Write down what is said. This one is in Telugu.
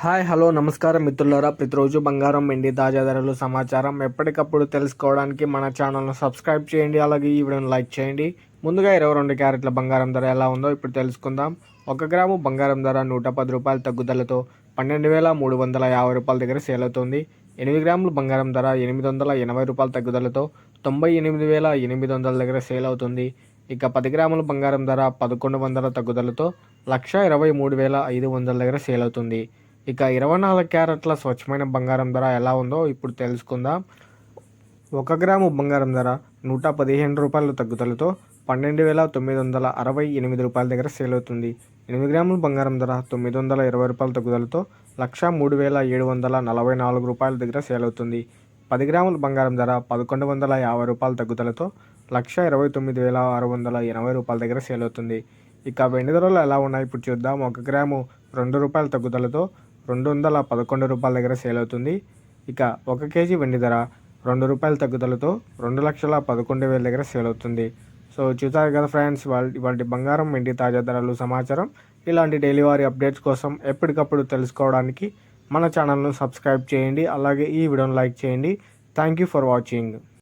హాయ్ హలో నమస్కారం మిత్రులారా. ప్రతిరోజు బంగారం వెండి తాజా ధరలు సమాచారం ఎప్పటికప్పుడు తెలుసుకోవడానికి మన ఛానల్ను సబ్స్క్రైబ్ చేయండి. అలాగే ఈ వీడియోని లైక్ చేయండి. ముందుగా 22 క్యారెట్ల బంగారం ధర ఎలా ఉందో ఇప్పుడు తెలుసుకుందాం. 1 గ్రాము బంగారం ధర 110 రూపాయల తగ్గుదలతో 12,350 రూపాయల దగ్గర సేల్ అవుతుంది. 8 గ్రాముల బంగారం ధర 880 రూపాయల తగ్గుదలతో 98,800 దగ్గర సేల్ అవుతుంది. ఇక 10 గ్రాముల బంగారం ధర 1100 తగ్గుదలతో 1,23,500 దగ్గర సేల్ అవుతుంది. ఇక 24 క్యారెట్ల స్వచ్ఛమైన బంగారం ధర ఎలా ఉందో ఇప్పుడు తెలుసుకుందాం. 1 గ్రాము బంగారం ధర 115 రూపాయల తగ్గుదలతో 12,968 రూపాయల దగ్గర సేల్ అవుతుంది. 8 గ్రాముల బంగారం ధర 920 రూపాయల తగ్గుదలతో 103,744 రూపాయల దగ్గర సేల్ అవుతుంది. 10 గ్రాముల బంగారం ధర 1,150 రూపాయల తగ్గుదలతో 129,680 రూపాయల దగ్గర సేల్ అవుతుంది. ఇక వెండి ధరలు ఎలా ఉన్నాయి ఇప్పుడు చూద్దాం. 1 గ్రాము 2 రూపాయల తగ్గుదలతో 211 రూపాయల దగ్గర సేల్ అవుతుంది. ఇక 1 కేజీ వెండి ధర 2 రూపాయల తగ్గుదలతో 2,11,000 దగ్గర సేల్ అవుతుంది. సో చూసారు కదా ఫ్రెండ్స్, ఇవాళ బంగారం వెండి తాజా ధరలు సమాచారం. ఇలాంటి డైలీ వారీ అప్డేట్స్ కోసం ఎప్పటికప్పుడు తెలుసుకోవడానికి మన ఛానల్ను సబ్స్క్రైబ్ చేయండి. అలాగే ఈ వీడియోని లైక్ చేయండి. Thank you for watching.